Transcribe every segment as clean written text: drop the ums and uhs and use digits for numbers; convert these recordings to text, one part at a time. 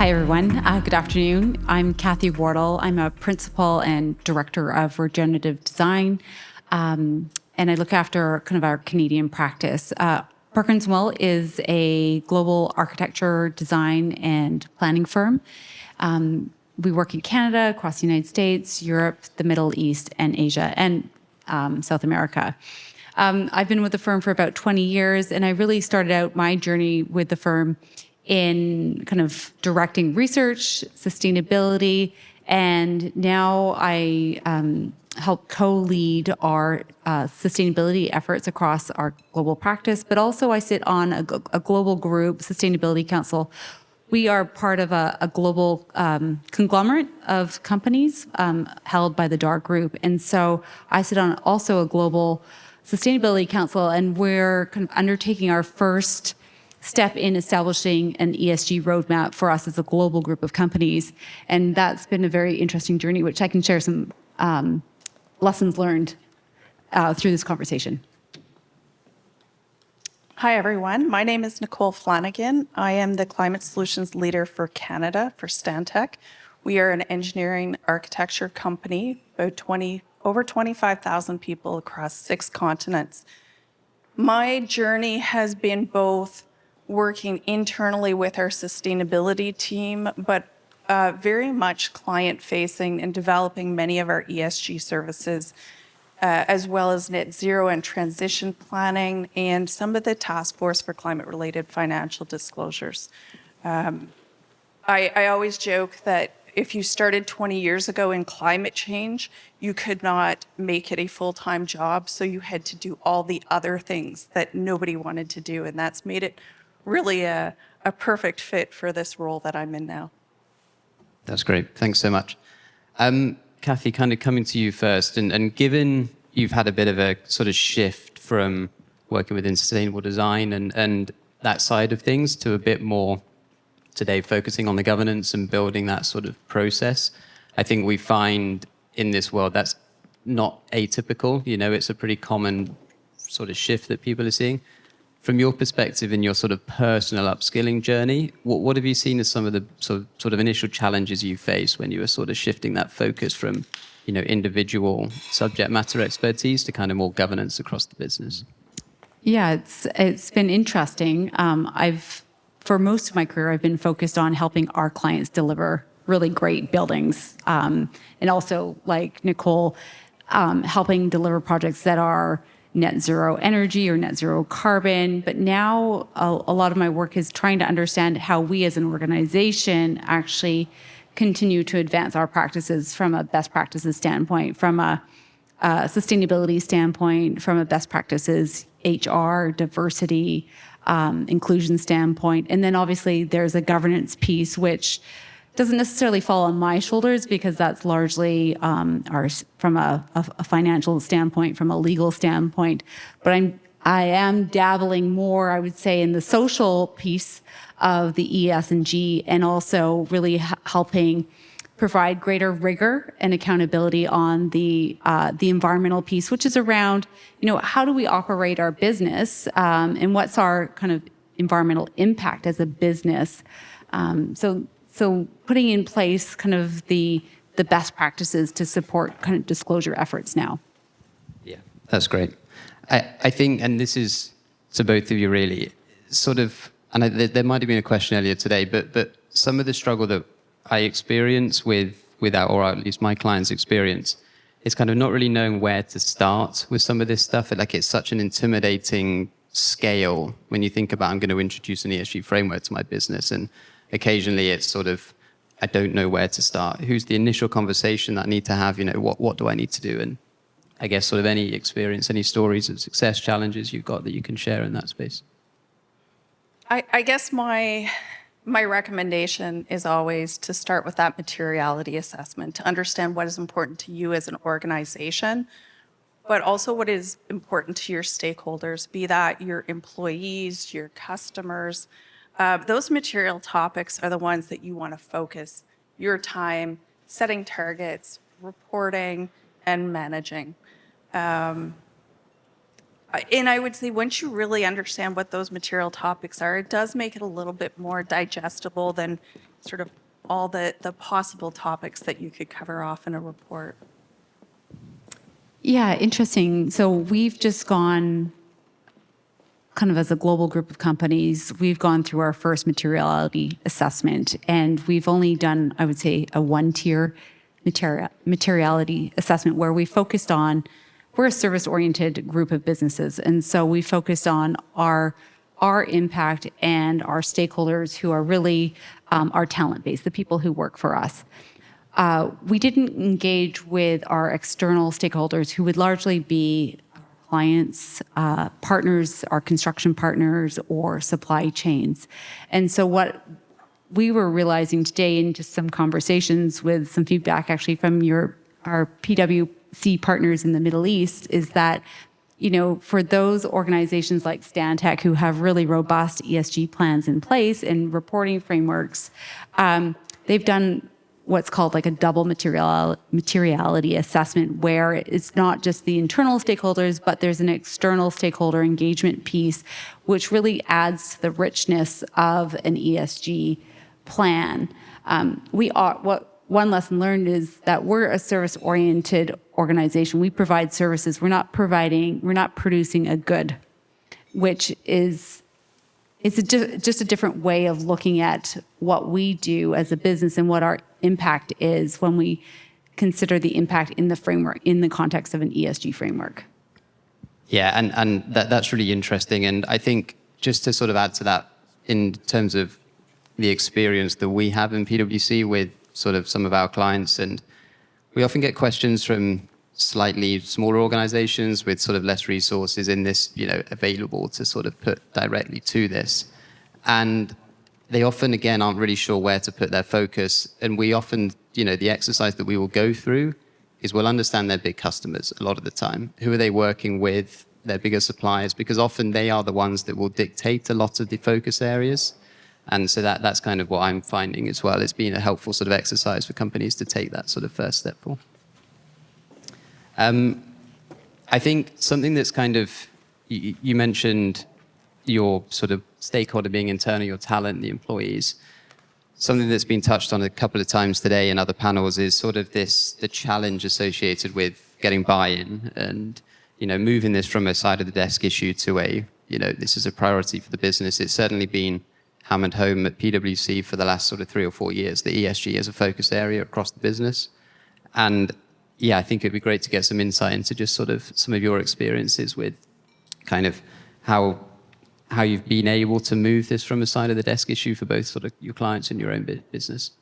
Hi, everyone. Good afternoon. I'm Kathy Wardle. I'm a principal and director of Regenerative Design, and I look after kind of our Canadian practice. Perkins is a global architecture, design, and planning firm. We work in Canada, across the United States, Europe, the Middle East, and Asia, and South America. I've been with the firm for about 20 years, and I really started out my journey with the firm in kind of directing research, sustainability, and now I help co-lead our sustainability efforts across our global practice, but also I sit on a global group, Sustainability Council. We are part of a global conglomerate of companies held by the DAR Group. And so I sit on also a global Sustainability Council, and we're kind of undertaking our first step in establishing an ESG roadmap for us as a global group of companies. And that's been a very interesting journey, which I can share some lessons learned through this conversation. Hi, everyone. My name is Nicole Flanagan. I am the Climate Solutions Leader for Canada for Stantec. We are an engineering architecture company, over 25,000 people across 6 continents. My journey has been both working internally with our sustainability team, but very much client-facing and developing many of our ESG services, as well as net zero and transition planning, and some of the task force for climate-related financial disclosures. I always joke that if you started 20 years ago in climate change, you could not make it a full-time job, so you had to do all the other things that nobody wanted to do, and that's made it really a perfect fit for this role that I'm in now. That's great. Thanks so much. Kathy, kind of coming to you first, and given you've had a bit of a sort of shift from working within sustainable design and that side of things to a bit more today focusing on the governance and building that sort of process, I think we find in this world that's not atypical. You know, it's a pretty common sort of shift that people are seeing. From your perspective in your sort of personal upskilling journey, what have you seen as some of the sort of initial challenges you faced when you were sort of shifting that focus from, you know, individual subject matter expertise to kind of more governance across the business? Yeah, it's been interesting. For most of my career, I've been focused on helping our clients deliver really great buildings, and also, like Nicole, helping deliver projects that are net zero energy or net zero carbon. But now a lot of my work is trying to understand how we as an organization actually continue to advance our practices from a best practices standpoint, from a sustainability standpoint, from a best practices, HR, diversity, inclusion standpoint. And then obviously there's a governance piece, which doesn't necessarily fall on my shoulders because that's largely from a financial standpoint, from a legal standpoint. But I am dabbling more, I would say, in the social piece of the ES&G, and also really helping provide greater rigor and accountability on the environmental piece, which is around, you know, how do we operate our business, and what's our kind of environmental impact as a business. So putting in place kind of the best practices to support kind of disclosure efforts now. Yeah, that's great. I think, and this is to both of you really, sort of, and there might have been a question earlier today, but some of the struggle that I experience with our, or at least my clients experience, is kind of not really knowing where to start with some of this stuff. Like, it's such an intimidating scale when you think about, I'm going to introduce an ESG framework to my business, and occasionally it's sort of, I don't know where to start. Who's the initial conversation that I need to have? You know, what do I need to do? And I guess sort of any experience, any stories of success, challenges you've got that you can share in that space. I guess my recommendation is always to start with that materiality assessment, to understand what is important to you as an organization, but also what is important to your stakeholders, be that your employees, your customers. Those material topics are the ones that you want to focus your time setting targets, reporting, and managing. And I would say once you really understand what those material topics are, it does make it a little bit more digestible than sort of all the possible topics that you could cover off in a report. Yeah, interesting. So we've just gone, kind of as a global group of companies, we've gone through our first materiality assessment, and we've only done, I would say, a one-tier materiality assessment where we focused on, we're a service-oriented group of businesses, and so we focused on our impact and our stakeholders who are really our talent base, the people who work for us. We didn't engage with our external stakeholders who would largely be clients, partners, our construction partners, or supply chains. And so what we were realizing today in just some conversations with some feedback actually from our PwC partners in the Middle East is that, for those organizations like Stantec who have really robust ESG plans in place and reporting frameworks, they've done what's called like a double materiality assessment, where it's not just the internal stakeholders, but there's an external stakeholder engagement piece, which really adds to the richness of an ESG plan. One lesson learned is that we're a service-oriented organization. We provide services. We're not producing a good, which is just a different way of looking at what we do as a business and what our impact is when we consider the impact in the framework, in the context of an ESG framework. Yeah, and that's really interesting. And I think just to sort of add to that, in terms of the experience that we have in PwC with sort of some of our clients, and we often get questions from slightly smaller organizations with sort of less resources in this, available to sort of put directly to this. And they often, again, aren't really sure where to put their focus. And we often, the exercise that we will go through is we'll understand their big customers a lot of the time. Who are they working with, their bigger suppliers? Because often they are the ones that will dictate a lot of the focus areas. And so that's kind of what I'm finding as well. It's been a helpful sort of exercise for companies to take that sort of first step for. I think something that's kind of, you mentioned your sort of stakeholder being internal, your talent, the employees. Something that's been touched on a couple of times today in other panels is sort of the challenge associated with getting buy-in and, moving this from a side of the desk issue to this is a priority for the business. It's certainly been hammered home at PwC for the last sort of 3 or 4 years, the ESG as a focus area across the business. And yeah, I think it'd be great to get some insight into just sort of some of your experiences with kind of how you've been able to move this from a side of the desk issue for both sort of your clients and your own business.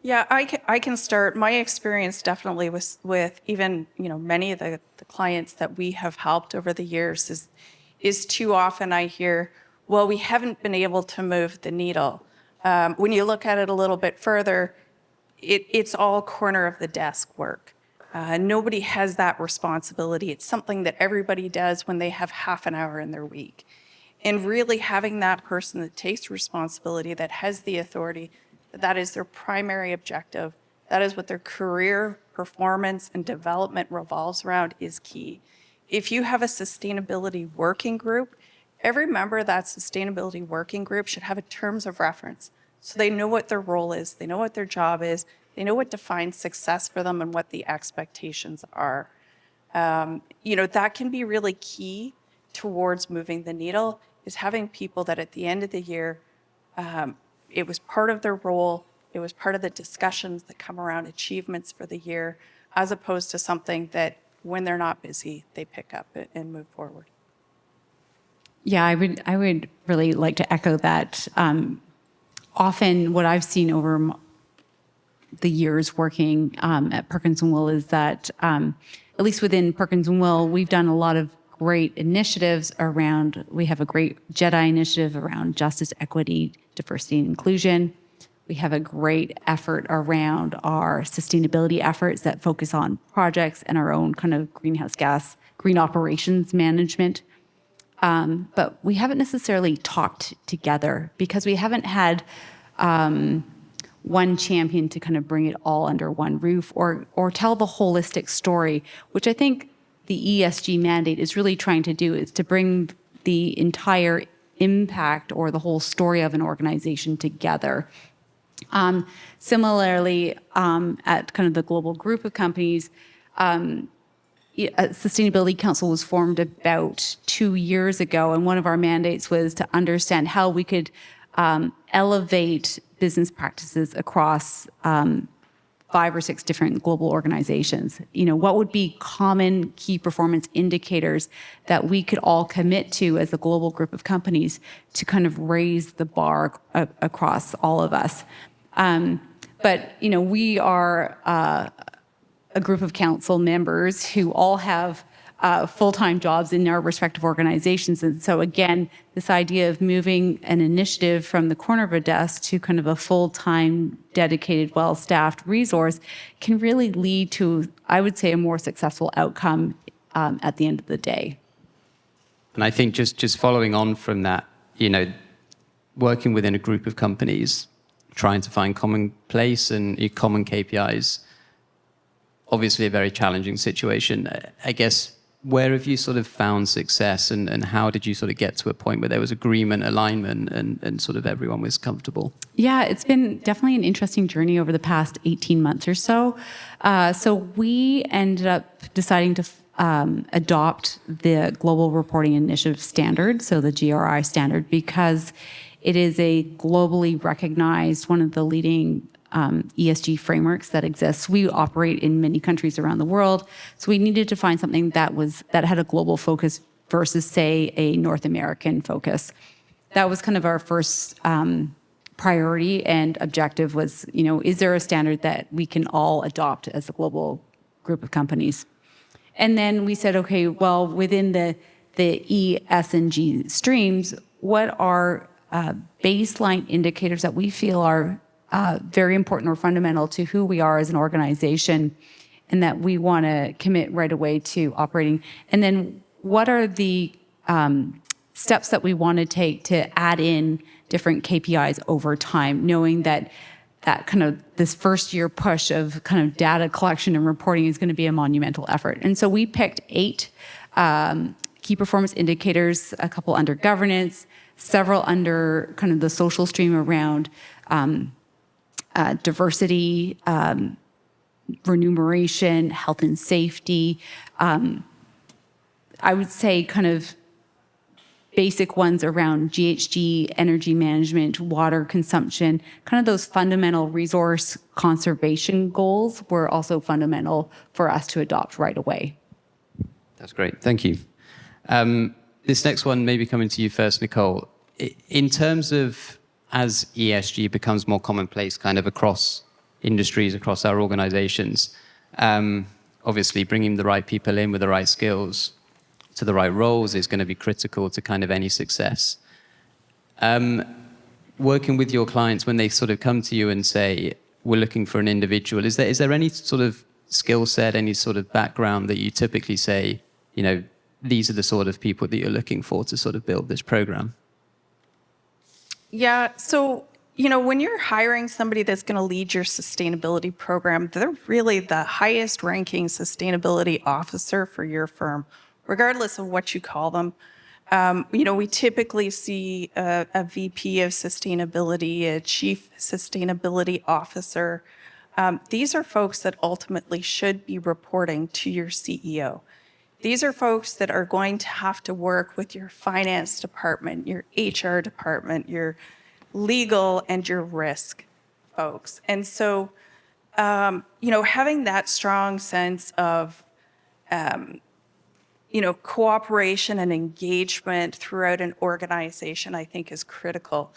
Yeah, I can start. My experience definitely with even, many of the clients that we have helped over the years is too often I hear, well, we haven't been able to move the needle. When you look at it a little bit further, it's all corner of the desk work. Nobody has that responsibility. It's something that everybody does when they have half an hour in their week. And really having that person that takes responsibility, that has the authority, that is their primary objective, that is what their career performance and development revolves around, is key. If you have a sustainability working group, every member of that sustainability working group should have a terms of reference. So they know what their role is, they know what their job is, they know what defines success for them and what the expectations are. That can be really key towards moving the needle, is having people that at the end of the year, it was part of their role, it was part of the discussions that come around achievements for the year, as opposed to something that when they're not busy, they pick up and move forward. Yeah, I would really like to echo that. Often what I've seen over the years working at Perkins & Will is that, at least within Perkins & Will, we've done a lot of great initiatives around, we have a great JEDI initiative around justice, equity, diversity, and inclusion. We have a great effort around our sustainability efforts that focus on projects and our own kind of green operations management. But we haven't necessarily talked together because we haven't had one champion to kind of bring it all under one roof or tell the holistic story, which I think the ESG mandate is really trying to do is to bring the entire impact or the whole story of an organization together. Similarly, at kind of the global group of companies, a Sustainability Council was formed about 2 years ago, and one of our mandates was to understand how we could elevate business practices across 5 or 6 different global organizations. What would be common key performance indicators that we could all commit to as a global group of companies to kind of raise the bar across all of us. But we are a group of council members who all have full-time jobs in our respective organizations. And so again, this idea of moving an initiative from the corner of a desk to kind of a full-time, dedicated, well-staffed resource can really lead to, I would say, a more successful outcome at the end of the day. And I think just following on from that, working within a group of companies, trying to find common place and common KPIs, obviously a very challenging situation. I guess, where have you sort of found success, and how did you sort of get to a point where there was agreement, alignment, and sort of everyone was comfortable? Yeah, it's been definitely an interesting journey over the past 18 months or so. So we ended up deciding to adopt the Global Reporting Initiative standard, so the GRI standard, because it is a globally recognized, one of the leading ESG frameworks that exists. We operate in many countries around the world, so we needed to find something that had a global focus versus, say, a North American focus. That was kind of our first priority and objective was, is there a standard that we can all adopt as a global group of companies? And then we said, okay, well, within the E, S, and G streams, what are baseline indicators that we feel are very important or fundamental to who we are as an organization and that we want to commit right away to operating? And then what are the steps that we want to take to add in different KPIs over time, knowing that kind of this first year push of kind of data collection and reporting is going to be a monumental effort. And so we picked 8 key performance indicators, a couple under governance, several under kind of the social stream around diversity, remuneration, health and safety. I would say kind of basic ones around GHG, energy management, water consumption, kind of those fundamental resource conservation goals were also fundamental for us to adopt right away. That's great. Thank you. This next one may be coming to you first, Nicole. In terms of as ESG becomes more commonplace kind of across industries, across our organizations, obviously bringing the right people in with the right skills to the right roles is going to be critical to kind of any success. Working with your clients, when they sort of come to you and say, we're looking for an individual, is there any sort of skill set, any sort of background that you typically say, these are the sort of people that you're looking for to sort of build this program? Yeah, so, when you're hiring somebody that's going to lead your sustainability program, they're really the highest ranking sustainability officer for your firm, regardless of what you call them. We typically see a VP of sustainability, a chief sustainability officer. These are folks that ultimately should be reporting to your CEO. These are folks that are going to have to work with your finance department, your HR department, your legal, and your risk folks. And so, having that strong sense of, cooperation and engagement throughout an organization, I think is critical.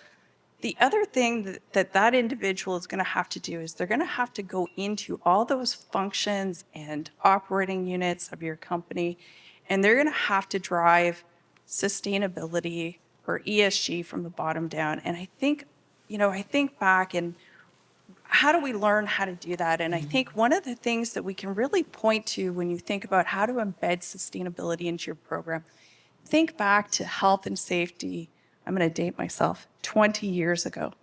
The other thing that individual is going to have to do is they're going to have to go into all those functions and operating units of your company, and they're going to have to drive sustainability or ESG from the bottom down. And I think back and how do we learn how to do that? And I think one of the things that we can really point to when you think about how to embed sustainability into your program, think back to health and safety. I'm going to date myself, 20 years ago.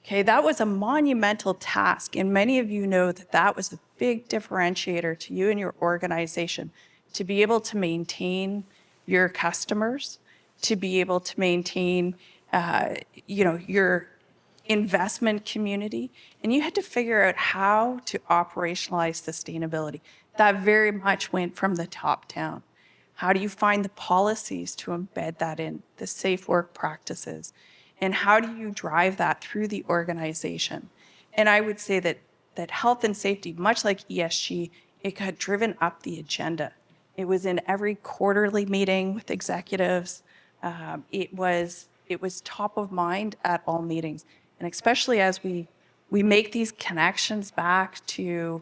Okay, that was a monumental task, and many of you know that was a big differentiator to you and your organization to be able to maintain your customers, to be able to maintain, your investment community, and you had to figure out how to operationalize sustainability. That very much went from the top down. How do you find the policies to embed that in, the safe work practices? And how do you drive that through the organization? And I would say that health and safety, much like ESG, it got driven up the agenda. It was in every quarterly meeting with executives. It was top of mind at all meetings. And especially as we make these connections back to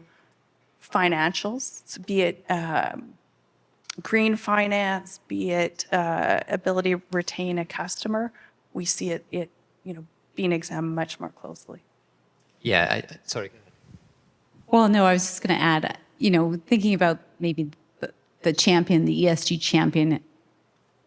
financials, so be it green finance, be it ability to retain a customer, we see it being examined much more closely. Yeah, sorry. Well, no, I was just going to add, thinking about maybe the champion, the ESG champion,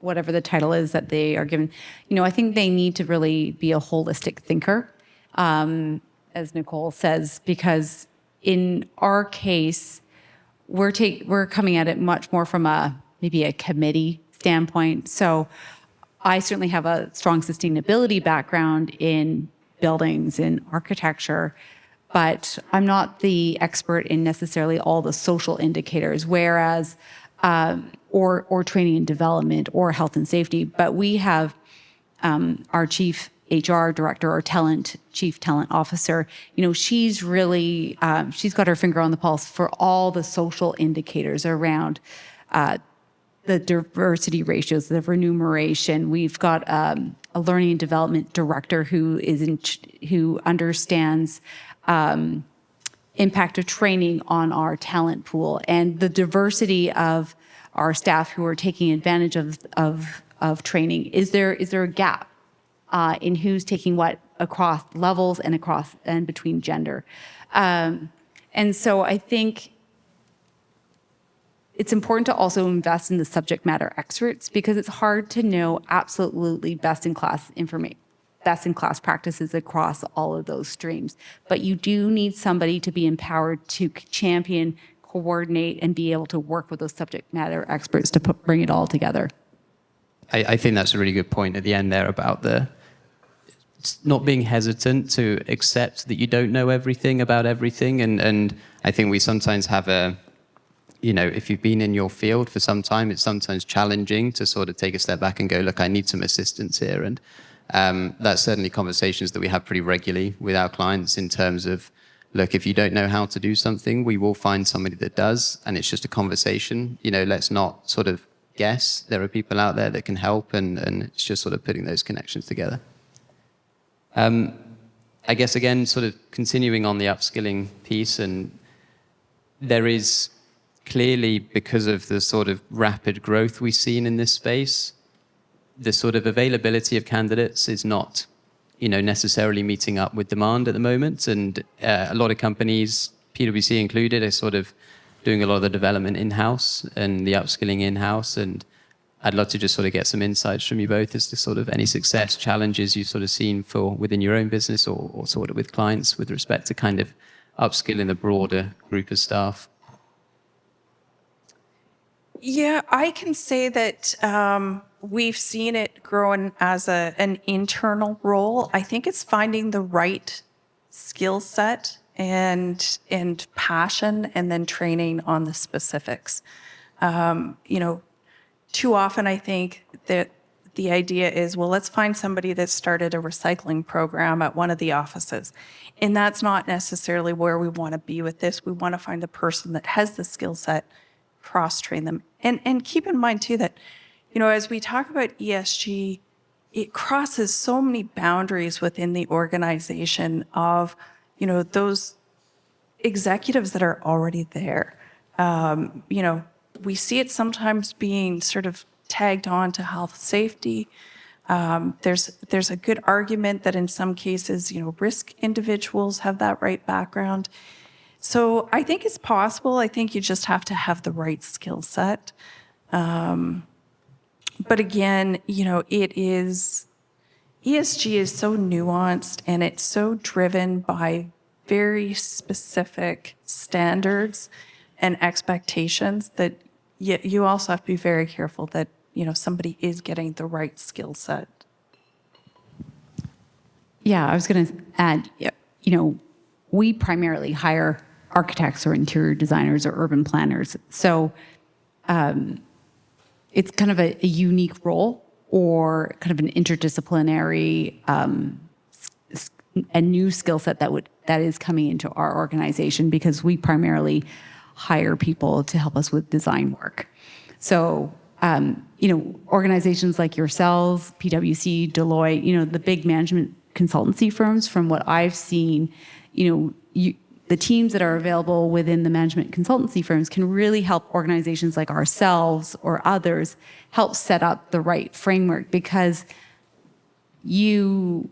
whatever the title is that they are given, I think they need to really be a holistic thinker, as Nicole says, because in our case, we're coming at it much more from maybe a committee standpoint. So I certainly have a strong sustainability background in buildings, in architecture, but I'm not the expert in necessarily all the social indicators, whereas or training and development or health and safety. But we have our chief HR director or chief talent officer. She's really she's got her finger on the pulse for all the social indicators around the diversity ratios, the remuneration. We've got a learning and development director who understands impact of training on our talent pool and the diversity of our staff who are taking advantage of training. Is there a gap in who's taking what across levels and between gender? And so I think it's important to also invest in the subject matter experts, because it's hard to know absolutely best-in-class information, best-in-class practices across all of those streams. But you do need somebody to be empowered to champion, coordinate, and be able to work with those subject matter experts to bring it all together. I think that's a really good point at the end there about not being hesitant to accept that you don't know everything about everything. And I think we sometimes have if you've been in your field for some time, it's sometimes challenging to sort of take a step back and go, look, I need some assistance here. And that's certainly conversations that we have pretty regularly with our clients in terms of, look, if you don't know how to do something, we will find somebody that does. And it's just a conversation. Let's not sort of guess. There are people out there that can help, and it's just sort of putting those connections together. I guess, again, sort of continuing on the upskilling piece, and there is clearly, because of the sort of rapid growth we've seen in this space, the sort of availability of candidates is not, necessarily meeting up with demand at the moment. And a lot of companies, PwC included, are sort of doing a lot of the development in-house and the upskilling in-house. And I'd love to just sort of get some insights from you both as to sort of any success challenges you've sort of seen within your own business or sort of with clients with respect to kind of upskilling the broader group of staff. Yeah, I can say that we've seen it growing as an internal role. I think it's finding the right skill set and passion, and then training on the specifics. Too often I think that the idea is, well, let's find somebody that started a recycling program at one of the offices. And that's not necessarily where we want to be with this. We want to find the person that has the skill set, cross-train them. And keep in mind, too, that, as we talk about ESG, it crosses so many boundaries within the organization of, those executives that are already there. We see it sometimes being sort of tagged on to health safety. There's a good argument that in some cases, risk individuals have that right background. So I think it's possible. I think you just have to have the right skill set. But again, ESG is so nuanced, and it's so driven by very specific standards and expectations that you also have to be very careful that, somebody is getting the right skill set. Yeah, I was going to add, we primarily hire architects or interior designers or urban planners. So it's kind of a unique role or kind of an interdisciplinary a new skill set that is coming into our organization because we primarily hire people to help us with design work. So, organizations like yourselves, PwC, Deloitte, the big management consultancy firms, from what I've seen, the teams that are available within the management consultancy firms can really help organizations like ourselves or others help set up the right framework because your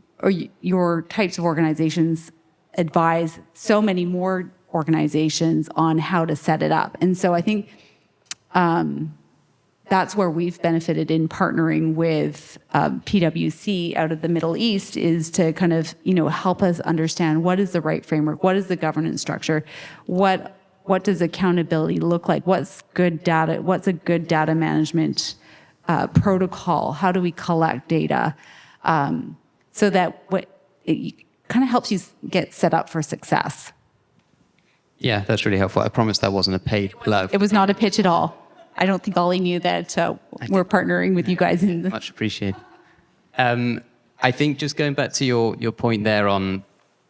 types of organizations advise so many more organizations on how to set it up. And so I think that's where we've benefited in partnering with PwC out of the Middle East is to kind of, help us understand what is the right framework, what is the governance structure, what does accountability look like, what's good data, what's a good data management protocol, how do we collect data, so that it kind of helps you get set up for success. Yeah, that's really helpful. I promise that wasn't a paid plug. It was not a pitch at all. I don't think Ollie knew that we're partnering with you guys. Much appreciated. I think just going back to your point there on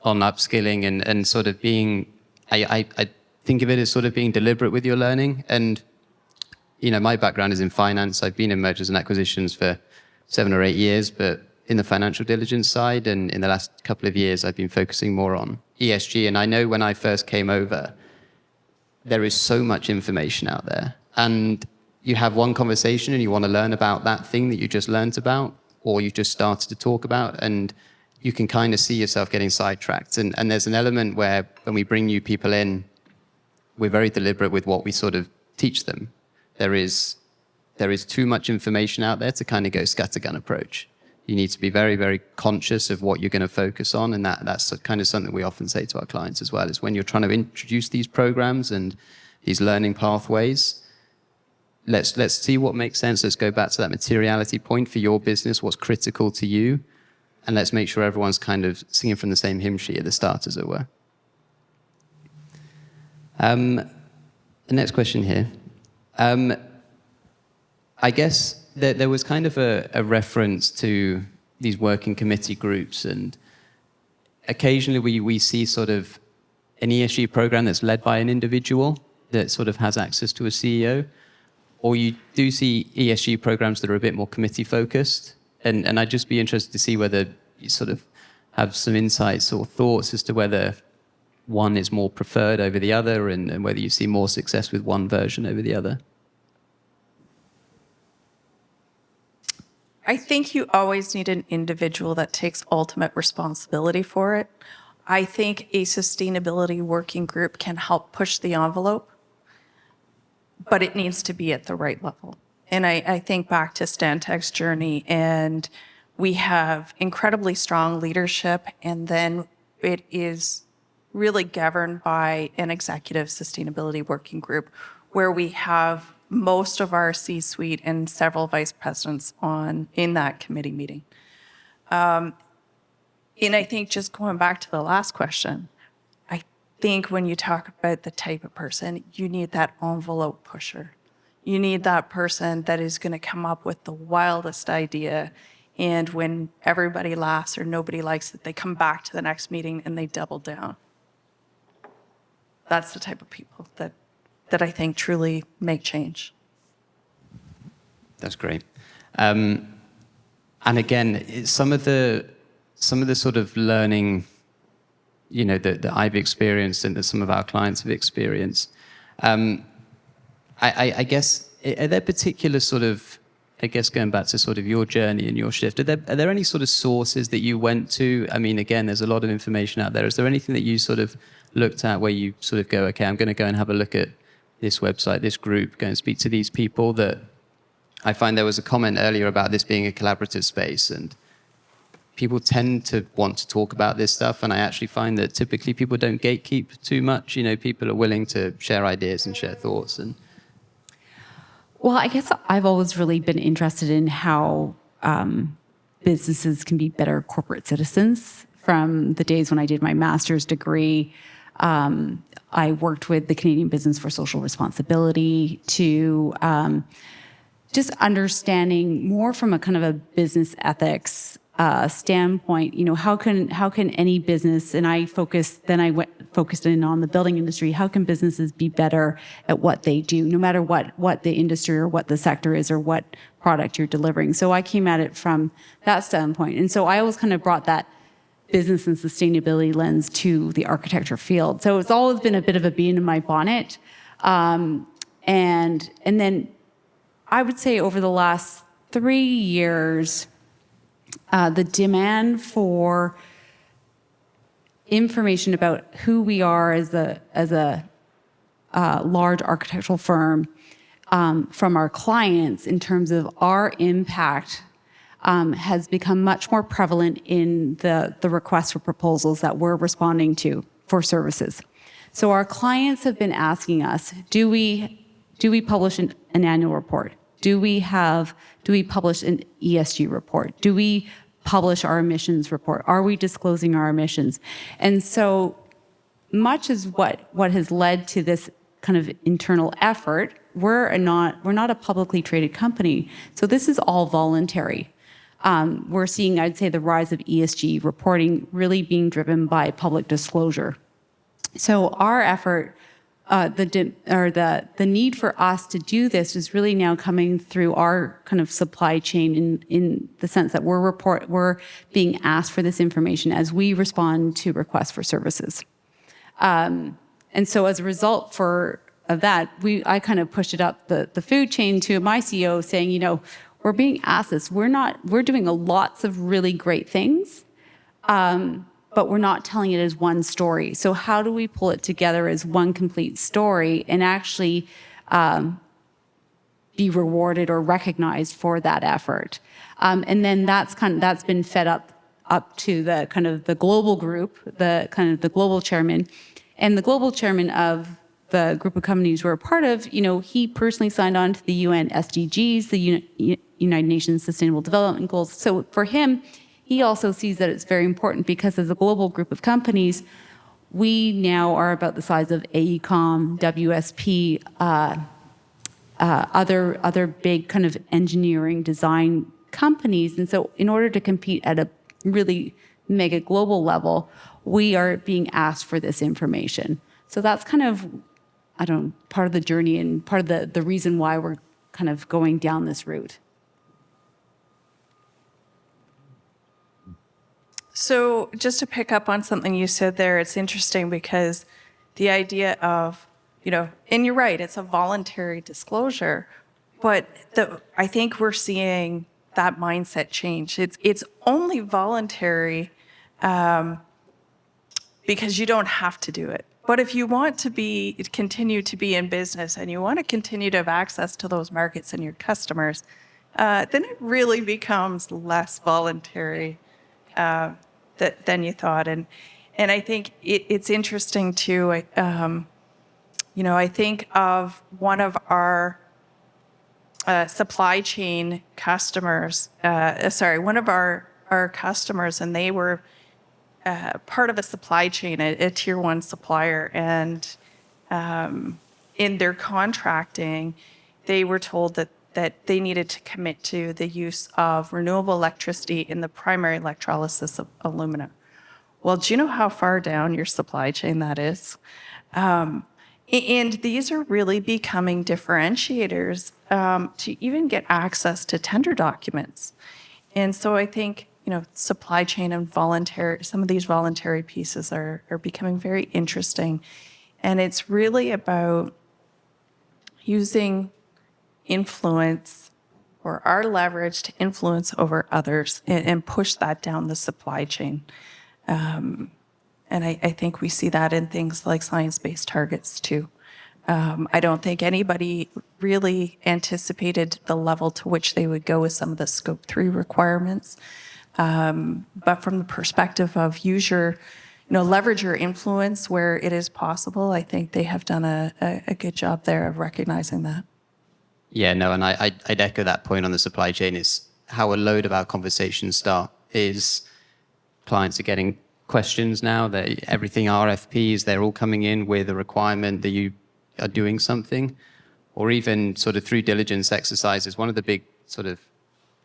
upskilling and sort of being, I think of it as sort of being deliberate with your learning. And, my background is in finance. I've been in mergers and acquisitions for 7 or 8 years, but in the financial diligence side. And in the last couple of years, I've been focusing more on ESG. And I know when I first came over, there is so much information out there. And you have one conversation and you want to learn about that thing that you just learned about, or you just started to talk about, and you can kind of see yourself getting sidetracked. And there's an element where when we bring new people in, we're very deliberate with what we sort of teach them. There is too much information out there to kind of go scattergun approach. You need to be very, very conscious of what you're going to focus on. And that's kind of something we often say to our clients as well, is when you're trying to introduce these programs and these learning pathways, let's see what makes sense. Let's go back to that materiality point for your business, what's critical to you. And let's make sure everyone's kind of singing from the same hymn sheet at the start, as it were. The next question here. I guess there was kind of a reference to these working committee groups, and occasionally we see sort of an ESG program that's led by an individual that sort of has access to a CEO, or you do see ESG programs that are a bit more committee focused. And I'd just be interested to see whether you sort of have some insights or thoughts as to whether one is more preferred over the other and whether you see more success with one version over the other. I think you always need an individual that takes ultimate responsibility for it. I think a sustainability working group can help push the envelope, but it needs to be at the right level. And I think back to Stantec's journey, and we have incredibly strong leadership, and then it is really governed by an executive sustainability working group where we have most of our C-suite and several vice presidents in that committee meeting. And I think just going back to the last question, I think when you talk about the type of person, you need that envelope pusher. You need that person that is going to come up with the wildest idea, and when everybody laughs or nobody likes it, they come back to the next meeting and they double down. That's the type of people that I think truly make change. That's great. And again, some of the sort of learning, that I've experienced and that some of our clients have experienced, I guess, are there particular sort of, I guess going back to sort of your journey and your shift, are there any sort of sources that you went to? I mean, again, there's a lot of information out there. Is there anything that you sort of looked at where you sort of go, okay, I'm going to go and have a look at this website, this group, go and speak to these people? That I find there was a comment earlier about this being a collaborative space, and people tend to want to talk about this stuff. And I actually find that typically people don't gatekeep too much. People are willing to share ideas and share thoughts. And Well, I guess I've always really been interested in how businesses can be better corporate citizens. From the days when I did my master's degree, I worked with the Canadian Business for Social Responsibility to just understanding more from a kind of a business ethics standpoint. How can any business, and I focused in on the building industry. How can businesses be better at what they do, no matter what the industry or what the sector is or what product you're delivering? So I came at it from that standpoint, and so I always kind of brought that business and sustainability lens to the architecture field. So it's always been a bit of a bee in my bonnet, and then I would say over the last 3 years, the demand for information about who we are as a large architectural firm from our clients in terms of our impact has become much more prevalent in the requests for proposals that we're responding to for services. So our clients have been asking us, do we publish an annual report? Do we publish an ESG report? Do we publish our emissions report? Are we disclosing our emissions? And so much is what has led to this kind of internal effort. We're not a publicly traded company, so this is all voluntary. We're seeing, I'd say, the rise of ESG reporting really being driven by public disclosure. So our effort, the need for us to do this is really now coming through our kind of supply chain in the sense that we're being asked for this information as we respond to requests for services. And so as a result of that, I kind of pushed it up the food chain to my CEO saying, we're being asked this. We're doing lots of really great things, but we're not telling it as one story. So how do we pull it together as one complete story and actually be rewarded or recognized for that effort? And then that's been fed up to the kind of the global group, the global chairman, and the global chairman of the group of companies we're a part of. He personally signed on to the UN SDGs, the United Nations Sustainable Development Goals. So for him, he also sees that it's very important because as a global group of companies, we now are about the size of AECOM, WSP, other big kind of engineering design companies. And so in order to compete at a really mega global level, we are being asked for this information. So that's kind of, part of the journey and part of the reason why we're kind of going down this route. So just to pick up on something you said there, it's interesting because the idea of, and you're right, it's a voluntary disclosure, but I think we're seeing that mindset change. It's only voluntary because you don't have to do it. But if you want to continue to be in business and you want to continue to have access to those markets and your customers, then it really becomes less voluntary than you thought. And I think it's interesting too. I think of one of our supply chain customers. One of our customers, and they were part of a supply chain, a tier 1 supplier, and in their contracting, they were told that they needed to commit to the use of renewable electricity in the primary electrolysis of alumina. Well, do you know how far down your supply chain that is? And these are really becoming differentiators to even get access to tender documents. And so I think, supply chain and some of these voluntary pieces are becoming very interesting. And it's really about using influence or our leverage to influence over others and push that down the supply chain. And I think we see that in things like science-based targets too. I don't think anybody really anticipated the level to which they would go with some of the Scope 3 requirements. But from the perspective of leverage your influence where it is possible, I think they have done a good job there of recognizing that. Yeah, no, and I'd echo that point on the supply chain. Is how a load of our conversations start is clients are getting questions now. That everything RFPs, they're all coming in with a requirement that you are doing something, or even sort of through diligence exercises. One of the big sort of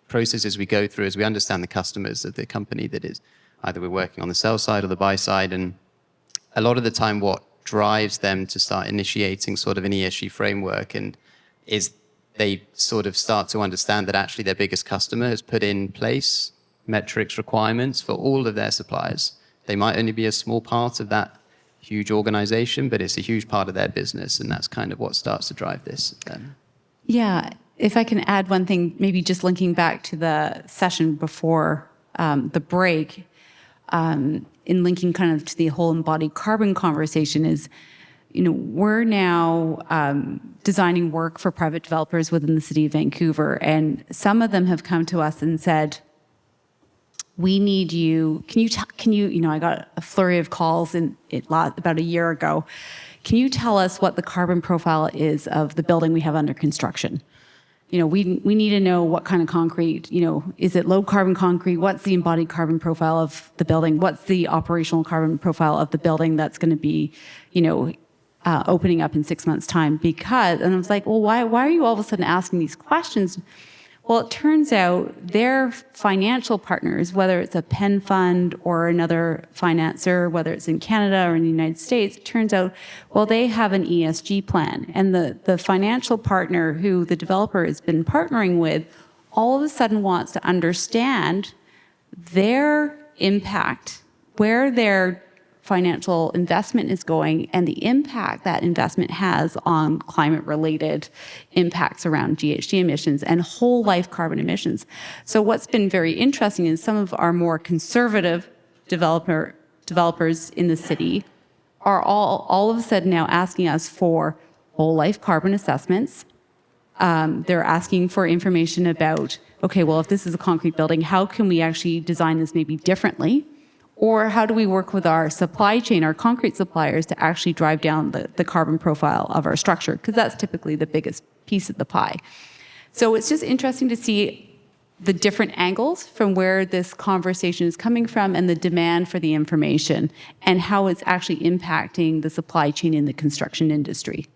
processes we go through is we understand the customers of the company that is either we're working on the sell side or the buy side, and a lot of the time what drives them to start initiating sort of an ESG framework and is they sort of start to understand that actually their biggest customer has put in place metrics requirements for all of their suppliers. They might only be a small part of that huge organization, but it's a huge part of their business, and that's kind of what starts to drive this. Yeah, if I can add one thing, maybe just linking back to the session before the break, in linking kind of to the whole embodied carbon conversation is, we're now designing work for private developers within the city of Vancouver, and some of them have come to us and said, we need you, can you, I got a flurry of calls about a year ago. Can you tell us what the carbon profile is of the building we have under construction? We need to know what kind of concrete, is it low carbon concrete? What's the embodied carbon profile of the building? What's the operational carbon profile of the building that's going to be, opening up in 6 months' time? And I was like, well, why are you all of a sudden asking these questions? Well, it turns out their financial partners, whether it's a pen fund or another financer, whether it's in Canada or in the United States, it turns out, well, they have an ESG plan. And the financial partner who the developer has been partnering with all of a sudden wants to understand their impact, where their financial investment is going, and the impact that investment has on climate-related impacts around GHG emissions and whole life carbon emissions. So what's been very interesting is some of our more conservative developers in the city are all of a sudden now asking us for whole life carbon assessments. They're asking for information about, okay, well, if this is a concrete building, how can we actually design this maybe differently? Or how do we work with our supply chain, our concrete suppliers, to actually drive down the carbon profile of our structure? Because that's typically the biggest piece of the pie. So it's just interesting to see the different angles from where this conversation is coming from and the demand for the information and how it's actually impacting the supply chain in the construction industry.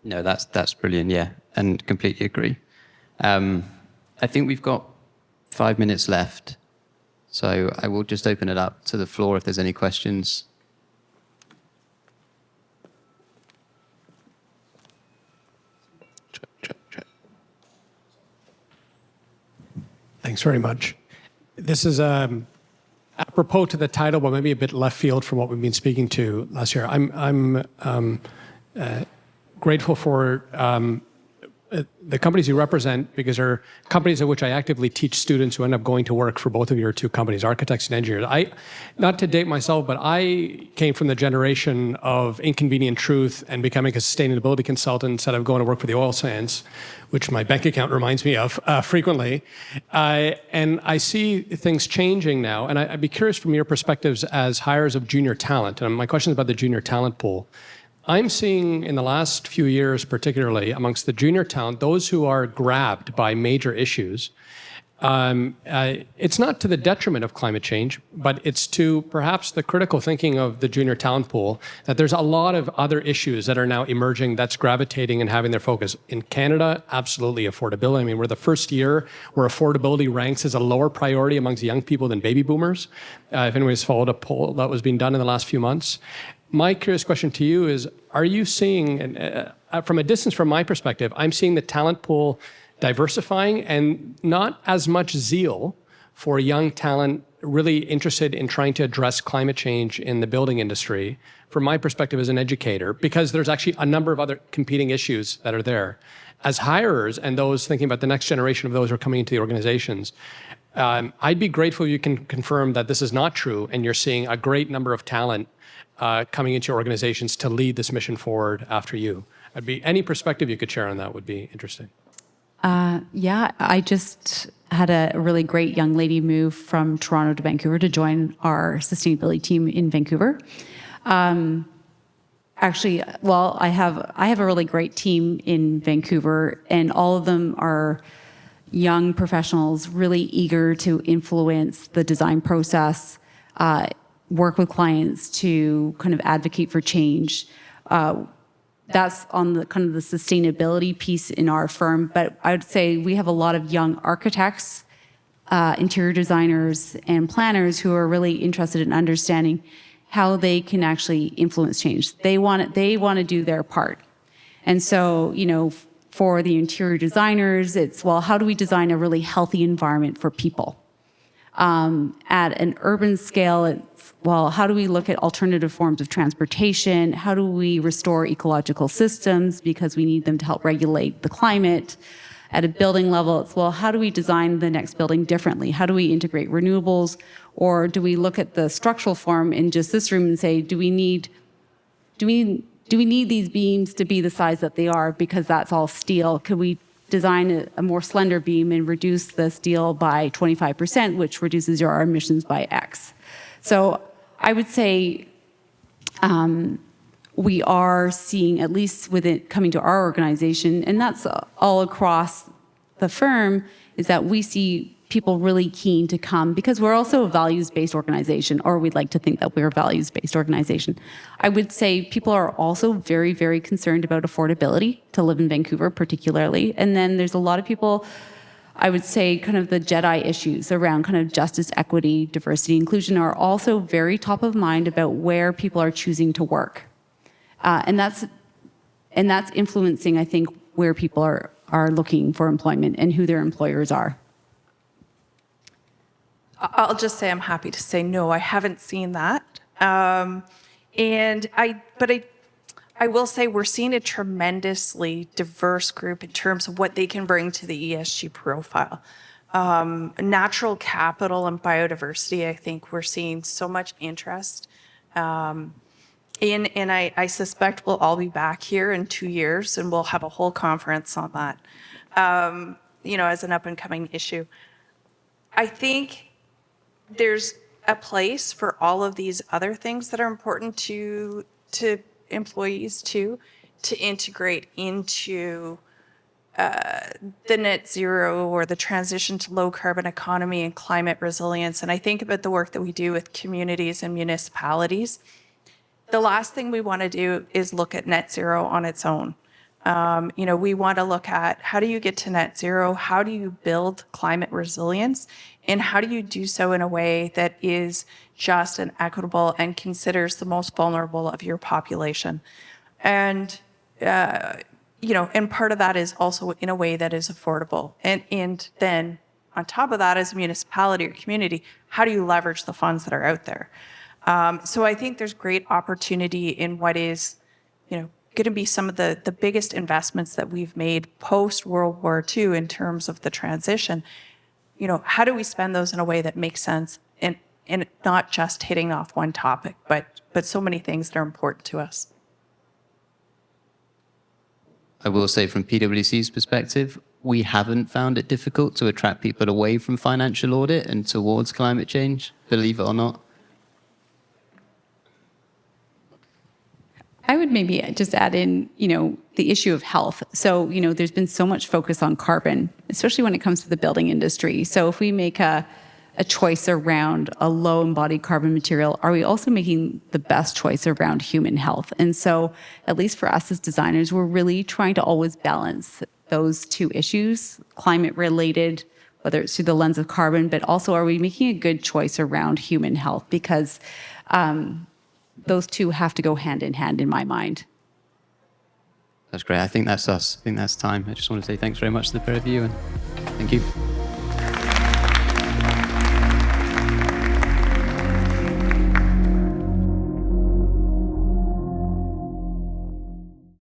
No, that's brilliant, yeah, and completely agree. I think we've got 5 minutes left. So I will just open it up to the floor if there's any questions. Thanks very much. This is apropos to the title, but maybe a bit left field from what we've been speaking to last year. I'm grateful for the companies you represent, because they're companies at which I actively teach students who end up going to work for both of your two companies, architects and engineers. Not to date myself, but I came from the generation of inconvenient truth and becoming a sustainability consultant instead of going to work for the oil sands, which my bank account reminds me of frequently. And I see things changing now, and I'd be curious from your perspectives as hires of junior talent. And my question is about the junior talent pool. I'm seeing in the last few years, particularly amongst the junior talent, those who are grabbed by major issues. It's not to the detriment of climate change, but it's to perhaps the critical thinking of the junior talent pool that there's a lot of other issues that are now emerging that's gravitating and having their focus. In Canada, absolutely affordability. I mean, we're the first year where affordability ranks as a lower priority amongst young people than baby boomers. If anybody's followed a poll that was being done in the last few months. My curious question to you is, are you seeing, from a distance from my perspective, I'm seeing the talent pool diversifying and not as much zeal for young talent really interested in trying to address climate change in the building industry, from my perspective as an educator, because there's actually a number of other competing issues that are there. As hirers and those thinking about the next generation of those who are coming into the organizations, I'd be grateful if you can confirm that this is not true and you're seeing a great number of talent coming into your organizations to lead this mission forward after you. Any perspective you could share on that would be interesting. Yeah, I just had a really great young lady move from Toronto to Vancouver to join our sustainability team in Vancouver. Actually, well, I have a really great team in Vancouver, and all of them are young professionals, really eager to influence the design process, work with clients to kind of advocate for change. That's on the kind of the sustainability piece in our firm. But I would say we have a lot of young architects, interior designers, and planners who are really interested in understanding how they can actually influence change. They want to do their part. And so, for the interior designers, it's, well, how do we design a really healthy environment for people? At an urban scale, it's, well, how do we look at alternative forms of transportation? How do we restore ecological systems because we need them to help regulate the climate? At a building level, it's, well, how do we design the next building differently? How do we integrate renewables? Or do we look at the structural form in just this room and say, do we need these beams to be the size that they are because that's all steel? Could we design a more slender beam and reduce the steel by 25%, which reduces your emissions by X? So I would say we are seeing, at least with it coming to our organization, and that's all across the firm, is that we see people really keen to come because we're also a values-based organization, or we'd like to think that we're a values-based organization. I would say people are also very, very concerned about affordability to live in Vancouver, particularly. And then there's a lot of people, I would say, kind of the JEDI issues around kind of justice, equity, diversity, inclusion are also very top of mind about where people are choosing to work. And that's influencing, I think, where people are looking for employment and who their employers are. I'll just say I'm happy to say no, I haven't seen that. But I will say we're seeing a tremendously diverse group in terms of what they can bring to the ESG profile. Natural capital and biodiversity, I think we're seeing so much interest and I suspect we'll all be back here in 2 years and we'll have a whole conference on that, as an up and coming issue. I think there's a place for all of these other things that are important to employees too, to integrate into the net zero or the transition to low carbon economy and climate resilience. And I think about the work that we do with communities and municipalities. The last thing we want to do is look at net zero on its own. We want to look at how do you get to net zero? How do you build climate resilience? And how do you do so in a way that is just and equitable and considers the most vulnerable of your population? And, and part of that is also in a way that is affordable. And then on top of that, as a municipality or community, how do you leverage the funds that are out there? So I think there's great opportunity in what is, going to be some of the biggest investments that we've made post World War II in terms of the transition. How do we spend those in a way that makes sense and not just hitting off one topic, but so many things that are important to us? I will say from PwC's perspective, we haven't found it difficult to attract people away from financial audit and towards climate change, believe it or not. I would maybe just add in, the issue of health. So, there's been so much focus on carbon, especially when it comes to the building industry. So if we make a choice around a low embodied carbon material, are we also making the best choice around human health? And so, at least for us as designers, we're really trying to always balance those two issues, climate related, whether it's through the lens of carbon, but also are we making a good choice around human health? Because those two have to go hand in hand in my mind. That's great. I think that's us. I think that's time. I just want to say thanks very much to the pair of you, and thank you.